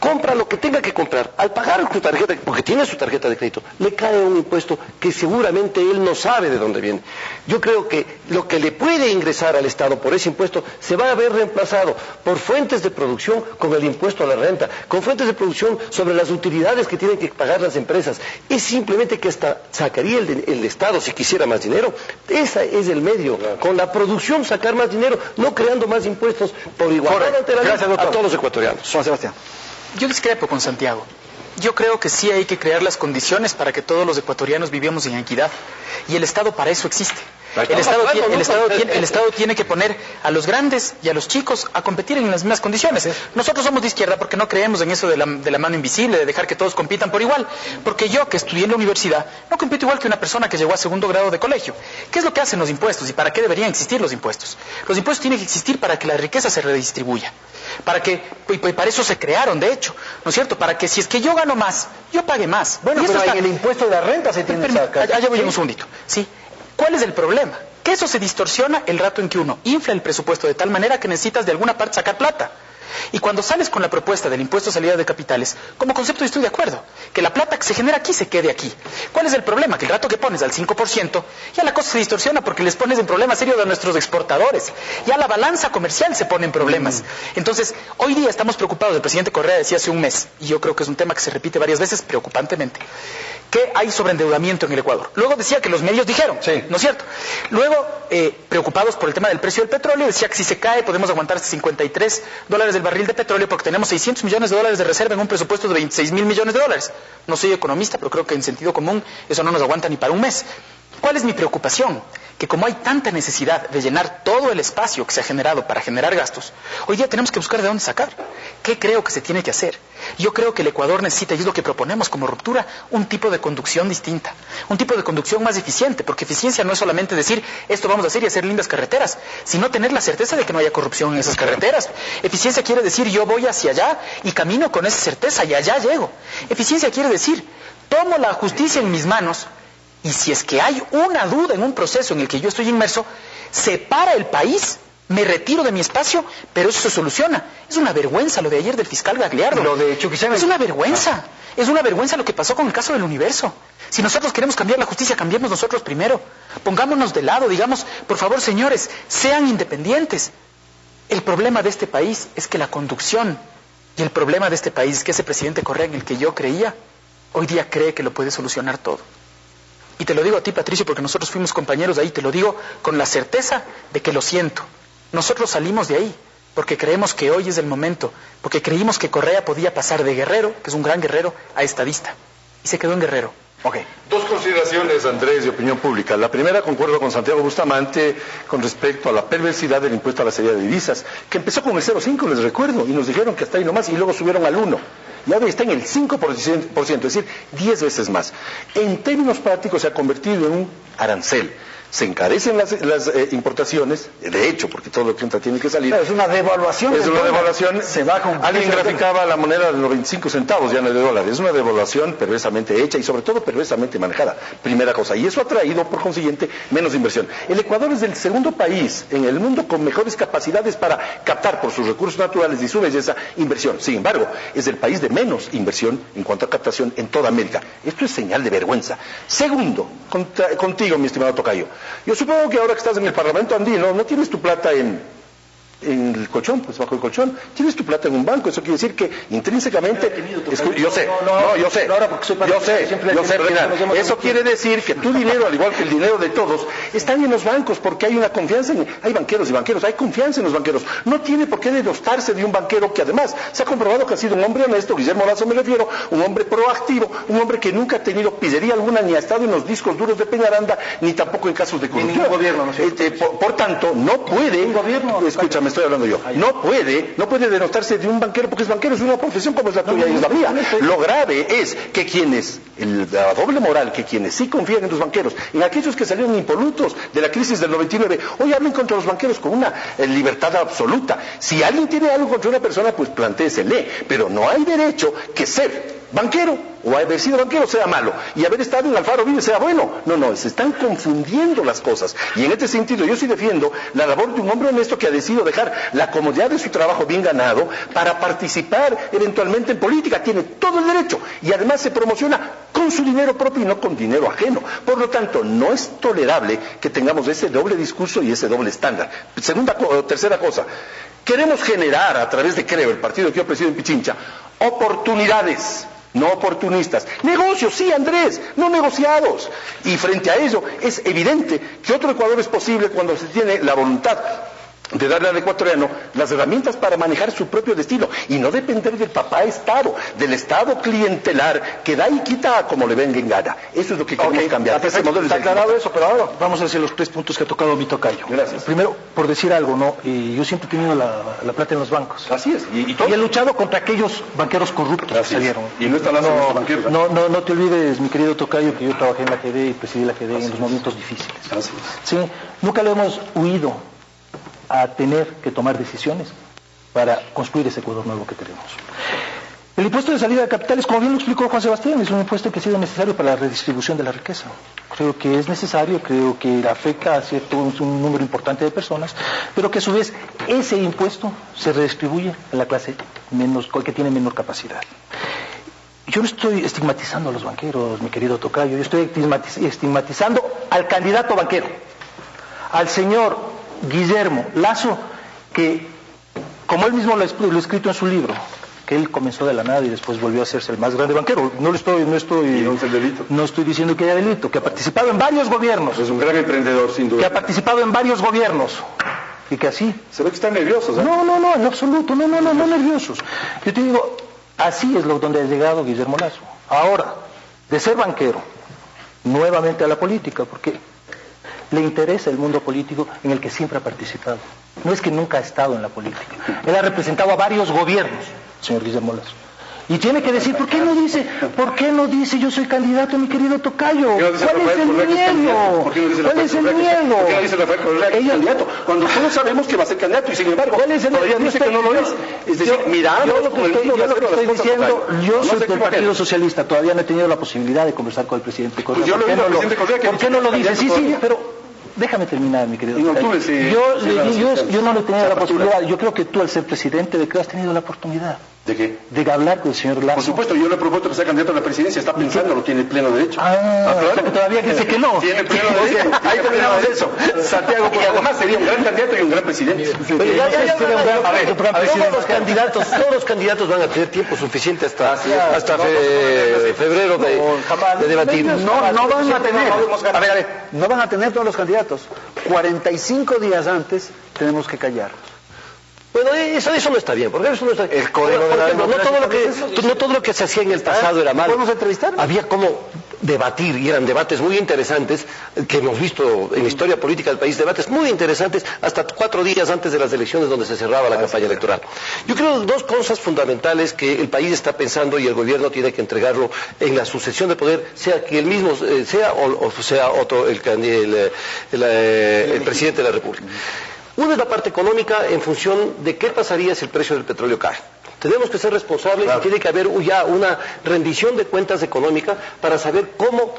S3: compra lo que tenga que comprar. Al pagar su tarjeta, porque tiene su tarjeta de crédito, le cae un impuesto que seguramente él no sabe de dónde viene. Yo creo que lo que le puede ingresar al Estado por ese impuesto se va a ver reemplazado por fuentes de producción con el impuesto a la renta, con fuentes de producción sobre las utilidades que tienen que pagar las empresas. Es simplemente que hasta sacaría el Estado si quisiera más dinero. Ese es el medio. Con la producción sacar más dinero, no creando más impuestos por igualdad ante la ley a todos los ecuatorianos.
S1: Juan Sebastián.
S2: Yo discrepo con Santiago. Yo creo que sí hay que crear las condiciones para que todos los ecuatorianos vivamos en equidad. Y el Estado para eso existe. El Estado tiene que poner a los grandes y a los chicos a competir en las mismas condiciones. Nosotros somos de izquierda porque no creemos en eso de la mano invisible, de dejar que todos compitan por igual. Porque yo, que estudié en la universidad, no compito igual que una persona que llegó a segundo grado de colegio. ¿Qué es lo que hacen los impuestos y para qué deberían existir los impuestos? Los impuestos tienen que existir para que la riqueza se redistribuya. Y para eso se crearon, de hecho, ¿no es cierto? Para que si es que yo gano más, yo pague más.
S1: Bueno, pero en el impuesto de la renta se tiene que sacar.
S2: Allá voy un segundito. Sí. ¿Cuál es el problema? Que eso se distorsiona el rato en que uno infla el presupuesto de tal manera que necesitas de alguna parte sacar plata. Y cuando sales con la propuesta del impuesto a salida de capitales, como concepto estoy de acuerdo, que la plata que se genera aquí se quede aquí. ¿Cuál es el problema? Que el rato que pones al 5%, ya la cosa se distorsiona porque les pones en problemas serios a nuestros exportadores. Ya la balanza comercial se pone en problemas. Entonces, hoy día estamos preocupados, el presidente Correa decía hace un mes, y yo creo que es un tema que se repite varias veces preocupantemente, que hay sobreendeudamiento en el Ecuador. Luego decía que los medios dijeron,
S1: sí,
S2: ¿no es cierto? Luego, preocupados por el tema del precio del petróleo, decía que si se cae podemos aguantar hasta $53 del barril de petróleo porque tenemos $600 millones de reserva en un presupuesto de $26.000 millones. No soy economista, pero creo que en sentido común eso no nos aguanta ni para un mes. ¿Cuál es mi preocupación? Que como hay tanta necesidad de llenar todo el espacio que se ha generado para generar gastos, hoy día tenemos que buscar de dónde sacar. ¿Qué creo que se tiene que hacer? Yo creo que el Ecuador necesita, y es lo que proponemos como ruptura, un tipo de conducción distinta, un tipo de conducción más eficiente, porque eficiencia no es solamente decir esto vamos a hacer y hacer lindas carreteras, sino tener la certeza de que no haya corrupción en esas carreteras. Eficiencia quiere decir yo voy hacia allá y camino con esa certeza y allá llego. Eficiencia quiere decir tomo la justicia en mis manos y si es que hay una duda en un proceso en el que yo estoy inmerso, se para el país. Me retiro de mi espacio, pero eso se soluciona. Es una vergüenza lo de ayer del fiscal Gagliardo.
S1: Lo de Chuquisabe.
S2: Es una vergüenza. Es una vergüenza lo que pasó con el caso del Universo. Si nosotros queremos cambiar la justicia, cambiemos nosotros primero. Pongámonos de lado, digamos, por favor, señores, sean independientes. El problema de este país es que la conducción, y el problema de este país es que ese presidente Correa en el que yo creía, hoy día cree que lo puede solucionar todo. Y te lo digo a ti, Patricio, porque nosotros fuimos compañeros de ahí, te lo digo con la certeza de que lo siento. Nosotros salimos de ahí porque creemos que hoy es el momento, porque creímos que Correa podía pasar de guerrero, que es un gran guerrero, a estadista. Y se quedó en guerrero.
S1: Okay.
S5: Dos consideraciones, Andrés, de opinión pública. La primera, concuerdo con Santiago Bustamante con respecto a la perversidad del impuesto a la salida de divisas, que empezó con el 0,5, les recuerdo, y nos dijeron que hasta ahí nomás, y luego subieron al 1. Y ahora está en el 5%, es decir, 10 veces más. En términos prácticos se ha convertido en un arancel. Se encarecen las importaciones, de hecho, porque todo lo que entra tiene que salir.
S1: Pero es una devaluación.
S5: Es una devaluación.
S1: Se baja un
S5: Alguien graficaba la moneda de 95 centavos, ya no de dólares. Es una devaluación perversamente hecha y sobre todo perversamente manejada. Primera cosa. Y eso ha traído, por consiguiente, menos inversión. El Ecuador es el segundo país en el mundo con mejores capacidades para captar por sus recursos naturales y su belleza inversión. Sin embargo, es el país de menos inversión en cuanto a captación en toda América. Esto es señal de vergüenza. Segundo, contigo, mi estimado tocayo. Yo supongo que ahora que estás en el Parlamento andino, no tienes tu plata en el colchón, pues bajo el colchón, tienes tu plata en un banco. Eso quiere decir que intrínsecamente, yo sé, eso quiere decir que tu dinero, al igual que el dinero de todos, están en los bancos porque hay una confianza hay banqueros y banqueros, hay confianza en los banqueros. No tiene por qué denostarse de un banquero que además se ha comprobado que ha sido un hombre honesto, Guillermo Lazo me refiero, un hombre proactivo, un hombre que nunca ha tenido pillería alguna, ni ha estado en los discos duros de Peñaranda, ni tampoco en casos de corrupción.
S1: Ningún gobierno, ¿no es cierto?
S5: Por tanto, no puede, escúchame, estoy hablando yo, no puede denostarse de un banquero porque es banquero, es una profesión como es la tuya y es la mía. Lo grave es que la doble moral, que quienes sí confían en los banqueros, en aquellos que salieron impolutos de la crisis del 99, hoy hablan contra los banqueros con una libertad absoluta. Si alguien tiene algo contra una persona, pues plantéesele, pero no hay derecho que ser banquero, o haber sido banquero sea malo, y haber estado en Alfaro Vive sea bueno. No, se están confundiendo las cosas. Y en este sentido yo sí defiendo la labor de un hombre honesto que ha decidido dejar la comodidad de su trabajo bien ganado para participar eventualmente en política. Tiene todo el derecho, y además se promociona con su dinero propio y no con dinero ajeno. Por lo tanto, no es tolerable que tengamos ese doble discurso y ese doble estándar. Tercera cosa, queremos generar a través de CREO, el partido que yo presido en Pichincha, oportunidades, no oportunistas. Negocios, sí, Andrés, no negociados. Y frente a ello es evidente que otro Ecuador es posible cuando se tiene la voluntad de darle al ecuatoriano las herramientas para manejar su propio destino y no depender del papá Estado, del Estado clientelar que da y quita como le venga en gana. Eso es lo que queremos cambiar.
S4: Está aclarado eso, pero ahora vamos a hacer los 3 puntos que ha tocado mi tocayo.
S5: Gracias.
S4: Primero, por decir algo, ¿no? Yo siempre he tenido la plata en los bancos.
S5: Así es.
S4: Y he luchado contra aquellos banqueros corruptos que salieron.
S5: Y no están hablando de los banqueros.
S4: No te olvides, mi querido tocayo, que yo trabajé en la GD y presidí la GD en los momentos difíciles.
S5: Así es.
S4: Sí, nunca le hemos huido a tener que tomar decisiones para construir ese Ecuador nuevo que queremos. El impuesto de salida de capitales, como bien lo explicó Juan Sebastián, es un impuesto que ha sido necesario para la redistribución de la riqueza. Creo que es necesario, creo que afecta a un número importante de personas, pero que a su vez ese impuesto se redistribuye a la clase que tiene menor capacidad. Yo no estoy estigmatizando a los banqueros, mi querido tocayo, yo estoy estigmatizando al candidato banquero, al señor Guillermo Lasso, que, como él mismo lo ha escrito en su libro, que él comenzó de la nada y después volvió a hacerse el más grande banquero. No estoy diciendo que haya delito, que ha participado en varios gobiernos.
S5: Es un gran emprendedor, sin duda.
S4: Que ha participado en varios gobiernos. Y que así...
S5: Se ve que están nerviosos, ¿eh?
S4: No, en absoluto, no nerviosos. Yo te digo, así es donde ha llegado Guillermo Lasso. Ahora, de ser banquero, nuevamente a la política, porque le interesa el mundo político en el que siempre ha participado. No es que nunca ha estado en la política. Él ha representado a varios gobiernos, señor Guillermo Lasso. Y tiene que decir, ¿por qué no dice yo soy candidato, mi querido tocayo? ¿Cuál es el miedo?
S5: ¿Por qué no dice Rafael Correa que es candidato? Cuando todos sabemos que va a ser candidato y sin embargo todavía dice que no lo es. Es decir,
S4: yo lo que estoy diciendo, yo soy del Partido Socialista, todavía no he tenido la posibilidad de conversar con el presidente Correa.
S5: Yo lo digo al presidente Correa que...
S4: ¿Por qué no lo dice? Sí, pero... Déjame terminar, mi querido. Yo no le he tenido la posibilidad. Yo creo que tú, al ser presidente de CREO, has tenido la oportunidad.
S5: ¿De qué?
S4: De hablar con el señor Lasso.
S5: Por supuesto, yo le he propuesto que sea candidato a la presidencia, está pensando, lo tiene pleno derecho.
S4: Claro. Que todavía dice que no.
S5: Tiene pleno derecho. Ahí terminamos eso. Santiago, porque además sería un gran candidato y un gran presidente.
S3: Todos los candidatos van a tener tiempo suficiente hasta febrero de debatir.
S1: No van a tener. A ver, no van a tener todos los candidatos. 45 días antes tenemos que callarnos.
S3: Bueno, eso no está bien, porque eso no está bien.
S1: El código de la democracia,
S3: no todo lo que se hacía en el pasado era malo.
S1: ¿Podemos entrevistar?
S3: Había como debatir, y eran debates muy interesantes, que hemos visto en la historia política del país, debates muy interesantes, hasta 4 días antes de las elecciones donde se cerraba la campaña electoral. Yo creo 2 cosas fundamentales que el país está pensando y el gobierno tiene que entregarlo en la sucesión de poder, sea que él mismo sea o sea otro el presidente de la República. Una es la parte económica en función de qué pasaría si el precio del petróleo cae. Tenemos que ser responsables y tiene que haber ya una rendición de cuentas económica para saber cómo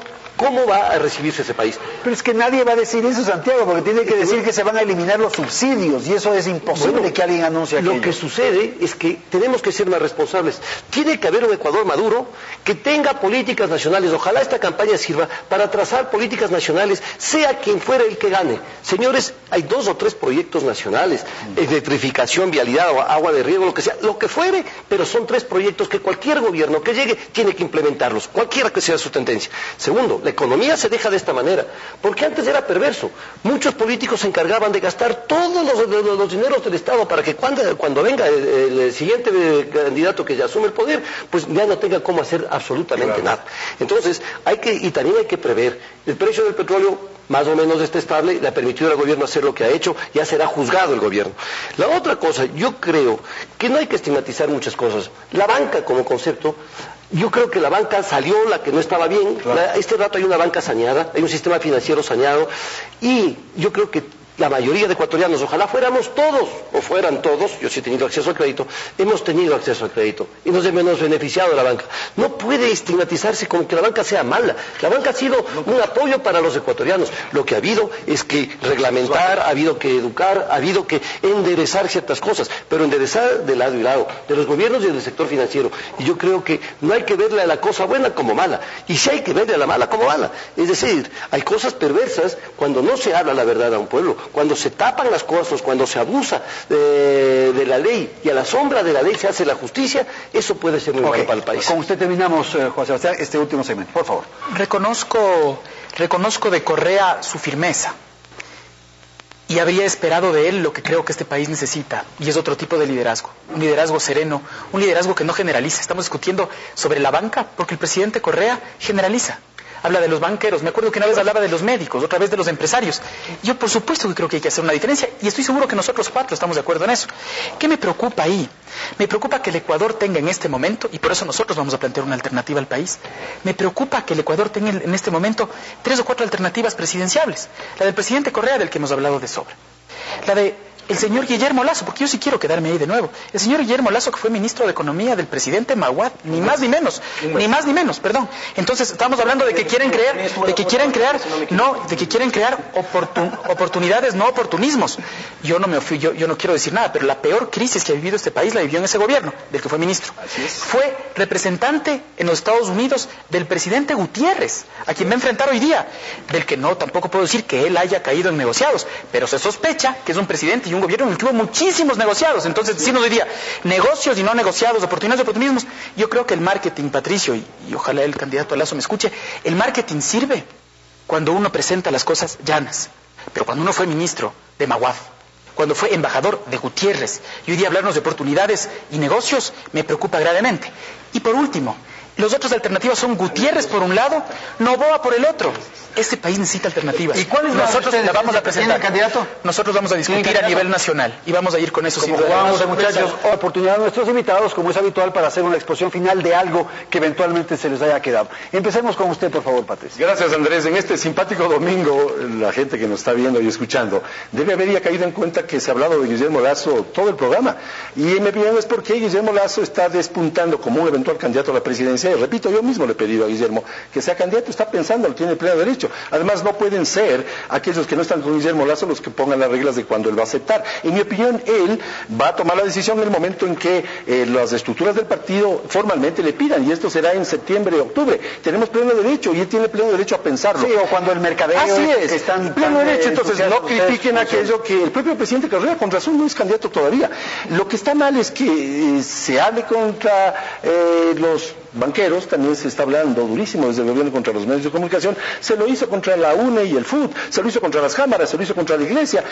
S3: va a recibirse ese país.
S1: Pero es que nadie va a decir eso, Santiago, porque tiene que decir que se van a eliminar los subsidios y eso es imposible que alguien anuncie aquello.
S3: Lo que sucede es que tenemos que ser más responsables. Tiene que haber un Ecuador maduro que tenga políticas nacionales. Ojalá esta campaña sirva para trazar políticas nacionales, sea quien fuera el que gane. Señores, hay 2 o 3 proyectos nacionales, electrificación, vialidad, agua de riego, lo que sea, lo que fuere, pero son 3 proyectos que cualquier gobierno que llegue tiene que implementarlos, cualquiera que sea su tendencia. Segundo, la economía se deja de esta manera, porque antes era perverso. Muchos políticos se encargaban de gastar todos los dineros del Estado para que cuando venga el siguiente candidato que ya asume el poder, pues ya no tenga cómo hacer absolutamente nada. Entonces, también hay que prever. El precio del petróleo más o menos está estable, le ha permitido al gobierno hacer lo que ha hecho, ya será juzgado el gobierno. La otra cosa, yo creo que no hay que estigmatizar muchas cosas. La banca como concepto, yo creo que la banca salió la que no estaba bien. Este rato hay una banca saneada, hay un sistema financiero saneado, y yo creo que la mayoría de ecuatorianos, ojalá fuéramos todos, o fueran todos, yo sí he tenido acceso al crédito, hemos tenido acceso al crédito y nos hemos beneficiado de la banca. No puede estigmatizarse como que la banca sea mala. La banca ha sido un apoyo para los ecuatorianos. Lo que ha habido es que reglamentar, ha habido que educar, ha habido que enderezar ciertas cosas, pero enderezar de lado y lado, de los gobiernos y del sector financiero. Y yo creo que no hay que verle a la cosa buena como mala, y sí hay que verle a la mala como mala. Es decir, hay cosas perversas cuando no se habla la verdad a un pueblo, cuando se tapan las cosas, cuando se abusa de la ley y a la sombra de la ley se hace la justicia, eso puede ser muy malo para el país.
S1: Con usted terminamos, Juan Sebastián, este último segmento, por favor.
S2: Reconozco de Correa su firmeza y habría esperado de él lo que creo que este país necesita, y es otro tipo de liderazgo, un liderazgo sereno, un liderazgo que no generaliza. Estamos discutiendo sobre la banca porque el presidente Correa generaliza. Habla de los banqueros, me acuerdo que una vez hablaba de los médicos, otra vez de los empresarios. Yo por supuesto que creo que hay que hacer una diferencia y estoy seguro que nosotros cuatro estamos de acuerdo en eso. ¿Qué me preocupa ahí? Me preocupa que el Ecuador tenga en este momento, y por eso nosotros vamos a plantear una alternativa al país, me preocupa que el Ecuador tenga en este momento 3 o 4 alternativas presidenciables. La del presidente Correa, del que hemos hablado de sobra. La de el señor Guillermo Lasso, porque yo sí quiero quedarme ahí de nuevo. El señor Guillermo Lasso, que fue ministro de Economía del presidente Maguad, ni más ni menos, perdón. Entonces, estamos hablando de que quieren crear oportunidades, no oportunismos. Yo no quiero decir nada, pero la peor crisis que ha vivido este país la vivió en ese gobierno, del que fue ministro. Fue representante en los Estados Unidos del presidente Gutiérrez, a quien va a enfrentar hoy día, del que no, tampoco puedo decir que él haya caído en negociados, pero se sospecha que es un presidente y un gobierno en el que hubo muchísimos negociados. Entonces, si nos diría negocios y no negociados, oportunidades y oportunismos, yo creo que el marketing, Patricio, y ojalá el candidato a Lasso me escuche, el marketing sirve cuando uno presenta las cosas llanas. Pero cuando uno fue ministro de Maguad, cuando fue embajador de Gutiérrez, y hoy día hablarnos de oportunidades y negocios, me preocupa gravemente. Y por último, las otras alternativas son Gutiérrez por un lado, Noboa por el otro. Este país necesita alternativas.
S1: ¿Y cuál es
S2: Nosotros la vamos a presentar.
S1: Candidato?
S2: Nosotros vamos a discutir a nivel nacional y vamos a ir con eso.
S1: Como jugamos, muchachos, oportunidad a nuestros invitados, como es habitual, para hacer una exposición final de algo que eventualmente se les haya quedado. Empecemos con usted, por favor, Patricio.
S5: Gracias, Andrés. En este simpático domingo, la gente que nos está viendo y escuchando debe haber ya caído en cuenta que se ha hablado de Guillermo Lasso todo el programa. Y en mi opinión es porque Guillermo Lasso está despuntando como un eventual candidato a la presidencia. Y repito, yo mismo le he pedido a Guillermo que sea candidato, está pensando, tiene pleno derecho. Además, no pueden ser aquellos que no están con Guillermo Lasso los que pongan las reglas de cuando él va a aceptar. En mi opinión, él va a tomar la decisión en el momento en que las estructuras del partido formalmente le pidan, y esto será en septiembre, octubre. Tenemos pleno derecho, y él tiene pleno derecho a pensarlo.
S1: Sí, o cuando el mercadeo...
S5: Así es,
S1: están
S5: pleno derecho. Entonces, no critiquen aquello que el propio presidente Correa, con razón, no es candidato todavía. Lo que está mal es que se hable contra los banqueros, también se está hablando durísimo desde el gobierno contra los medios de comunicación. Se lo hizo contra la UNE y el FUT, se lo hizo contra las cámaras, se lo hizo contra la iglesia,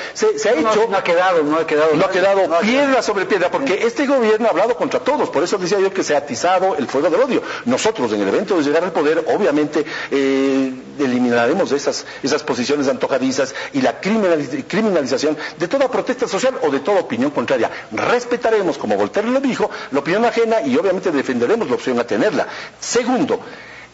S1: no ha quedado
S5: piedra sobre piedra, porque este gobierno ha hablado contra todos. Por eso decía yo que se ha atizado el fuego del odio. Nosotros, en el evento de llegar al poder, obviamente eliminaremos esas posiciones antojadizas y la criminalización de toda protesta social o de toda opinión contraria. Respetaremos, como Voltaire lo dijo, la opinión ajena, y obviamente defenderemos la opción a tenerla. Segundo,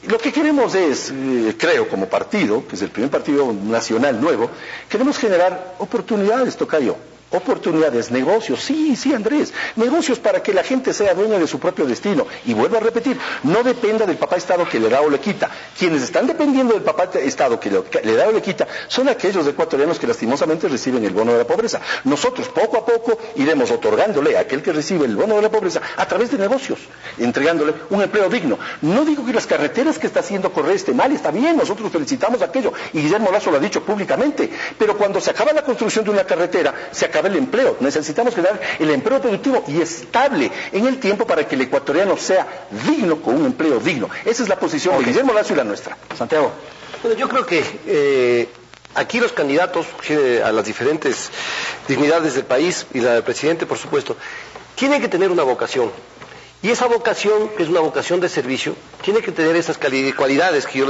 S5: lo que queremos es, creo, como partido, que es el primer partido nacional nuevo, queremos generar oportunidades, tocayo. Oportunidades, negocios, sí, Andrés, negocios para que la gente sea dueña de su propio destino. Y vuelvo a repetir, no dependa del papá Estado que le da o le quita. Quienes están dependiendo del papá Estado que le da o le quita son aquellos ecuatorianos que lastimosamente reciben el bono de la pobreza. Nosotros poco a poco iremos otorgándole a aquel que recibe el bono de la pobreza a través de negocios, entregándole un empleo digno. No digo que las carreteras que está haciendo Correa esté mal, está bien, nosotros felicitamos aquello, y Guillermo Lasso lo ha dicho públicamente, pero cuando se acaba la construcción de una carretera, se acaba el empleo. Necesitamos crear el empleo productivo y estable en el tiempo para que el ecuatoriano sea digno con un empleo digno. Esa es la posición de Guillermo Lasso y la nuestra.
S1: Santiago.
S3: Bueno, yo creo que aquí los candidatos a las diferentes dignidades del país y la del presidente, por supuesto, tienen que tener una vocación. Y esa vocación, que es una vocación de servicio, tiene que tener esas cualidades que yo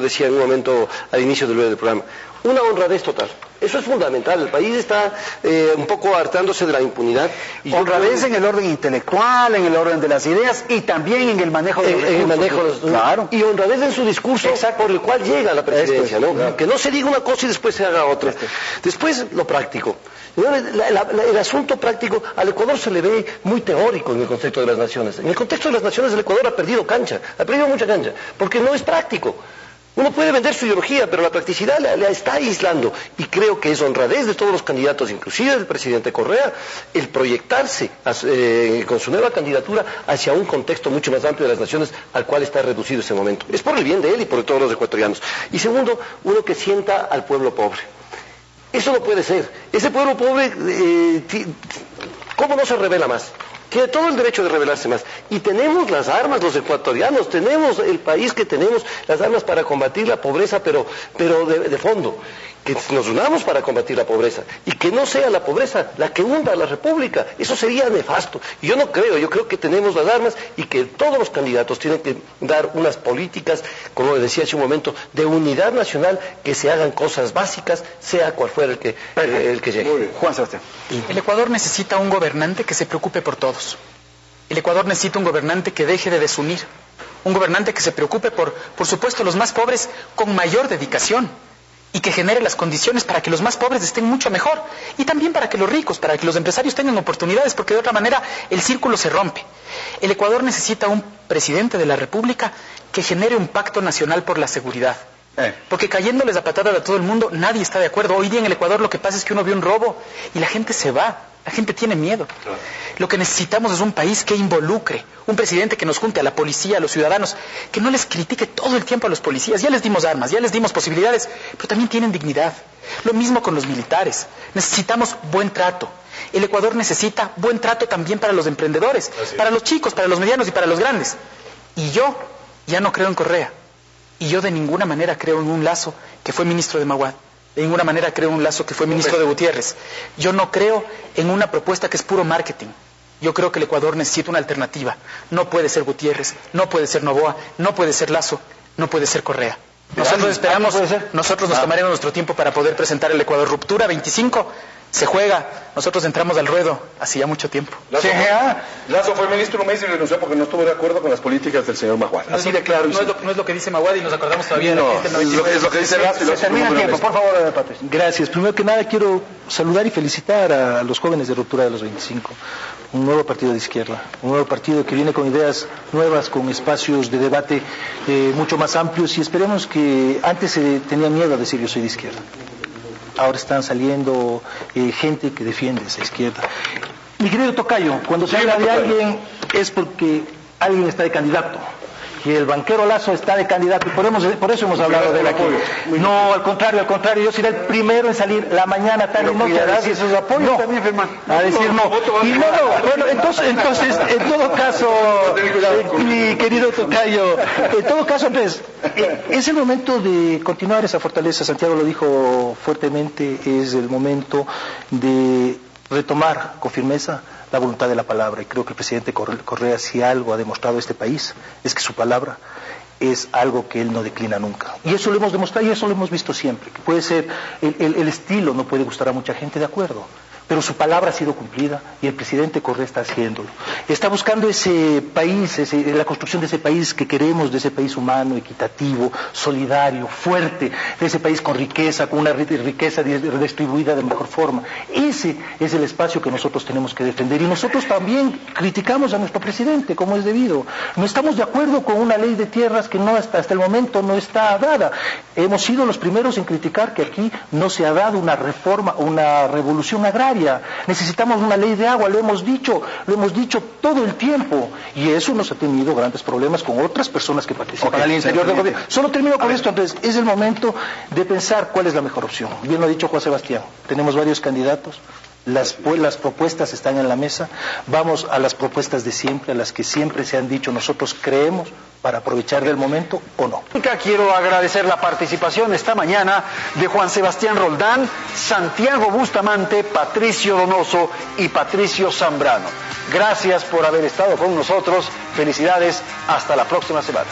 S3: decía en un momento al inicio del programa. una honradez total. Eso es fundamental. El país está un poco hartándose de la impunidad.
S1: Y honradez en el orden intelectual, en el orden de las ideas y también en el manejo de los recursos.
S3: Claro. Y honradez en su discurso por el cual llega a la presidencia, ¿no? Claro. Que no se diga una cosa y después se haga otra. Después, lo práctico. El asunto práctico, al Ecuador se le ve muy teórico en el contexto de las naciones. En el contexto de las naciones el Ecuador ha perdido cancha, ha perdido mucha cancha, porque no es práctico. Uno puede vender su ideología, pero la practicidad la está aislando. Y creo que es honradez de todos los candidatos, inclusive del presidente Correa, el proyectarse con su nueva candidatura hacia un contexto mucho más amplio de las naciones al cual está reducido ese momento. Es por el bien de él y por todos los ecuatorianos. Y segundo, uno que sienta al pueblo pobre. Eso no puede ser. Ese pueblo pobre, ¿cómo no se revela más? Tiene todo el derecho de rebelarse más. Y tenemos las armas, los ecuatorianos, tenemos el país que tenemos las armas para combatir la pobreza, pero de fondo. Que nos unamos para combatir la pobreza. Y que no sea la pobreza la que hunda a la República. Eso sería nefasto. Y yo no creo, yo creo que tenemos las armas y que todos los candidatos tienen que dar unas políticas, como decía hace un momento, de unidad nacional, que se hagan cosas básicas, sea cual fuera el que llegue.
S1: Juan Sebastián.
S2: El Ecuador necesita un gobernante que se preocupe por todos. El Ecuador necesita un gobernante que deje de desunir. Un gobernante que se preocupe por supuesto, los más pobres con mayor dedicación. Y que genere las condiciones para que los más pobres estén mucho mejor. Y también para que los ricos, para que los empresarios tengan oportunidades, porque de otra manera el círculo se rompe. El Ecuador necesita un presidente de la República que genere un pacto nacional por la seguridad. Porque cayéndoles a patadas a todo el mundo, nadie está de acuerdo. Hoy día en el Ecuador lo que pasa es que uno ve un robo y la gente se va. La gente tiene miedo. Lo que necesitamos es un país que involucre, un presidente que nos junte a la policía, a los ciudadanos, que no les critique todo el tiempo a los policías. Ya les dimos armas, ya les dimos posibilidades, pero también tienen dignidad. Lo mismo con los militares. Necesitamos buen trato. El Ecuador necesita buen trato también para los emprendedores, para los chicos, para los medianos y para los grandes. Y yo ya no creo en Correa. Y yo de ninguna manera creo en un Lasso que fue ministro de Maguad. De ninguna manera creo en un Lasso que fue ministro de Gutiérrez. Yo no creo en una propuesta que es puro marketing. Yo creo que el Ecuador necesita una alternativa. No puede ser Gutiérrez, no puede ser Noboa, no puede ser Lasso, no puede ser Correa. Nosotros esperamos, nosotros nos tomaremos nuestro tiempo para poder presentar el Ecuador. Ruptura 25, se juega. Nosotros entramos al ruedo hace ya mucho tiempo.
S5: Lasso fue ministro un mes y renunció porque no estuvo de acuerdo con las políticas del señor Maguad.
S2: Así de claro. No es lo que dice Maguad y nos acordamos todavía de la crisis del 99.
S5: Es lo que dice Lasso.
S1: Se termina el tiempo, por favor, Patricio.
S4: Gracias. Primero que nada quiero saludar y felicitar a los jóvenes de Ruptura de los 25. Un nuevo partido de izquierda, un nuevo partido que viene con ideas nuevas, con espacios de debate mucho más amplios, y esperemos que antes se tenía miedo a decir yo soy de izquierda. Ahora están saliendo gente que defiende esa izquierda. Mi querido tocayo, cuando se habla de alguien es porque alguien está de candidato. Y el banquero Lasso está de candidato, y por eso hemos hablado de él aquí. No, al contrario, yo seré el primero en salir la mañana, tarde y noche a decir sus apoyos también, a decir no. Y bueno, entonces, en todo caso, mi querido tocayo, en todo caso, Andrés, es el momento de continuar esa fortaleza. Santiago lo dijo fuertemente, es el momento de retomar con firmeza la voluntad de la palabra, y creo que el presidente Correa, si algo ha demostrado a este país, es que su palabra es algo que él no declina nunca. Y eso lo hemos demostrado y eso lo hemos visto siempre, que puede ser, el estilo no puede gustar a mucha gente, de acuerdo, pero su palabra ha sido cumplida y el presidente Correa está haciéndolo. Está buscando ese país, la construcción de ese país que queremos, de ese país humano, equitativo, solidario, fuerte, de ese país con riqueza, con una riqueza redistribuida de mejor forma. Ese es el espacio que nosotros tenemos que defender, y nosotros también criticamos a nuestro presidente como es debido. No estamos de acuerdo con una ley de tierras que no hasta el momento no está dada. Hemos sido los primeros en criticar que aquí no se ha dado una reforma, una revolución agraria. Necesitamos una ley de agua, lo hemos dicho todo el tiempo, y eso nos ha tenido grandes problemas con otras personas que participan al interior del gobierno. Solo termino con esto, entonces, es el momento de pensar cuál es la mejor opción. Bien lo ha dicho Juan Sebastián, tenemos varios candidatos, las propuestas están en la mesa, vamos a las propuestas de siempre, a las que siempre se han dicho, nosotros creemos, para aprovechar del momento o no.
S1: Quiero agradecer la participación esta mañana de Juan Sebastián Roldán, Santiago Bustamante, Patricio Donoso y Patricio Zambrano. Gracias por haber estado con nosotros, felicidades, hasta la próxima semana.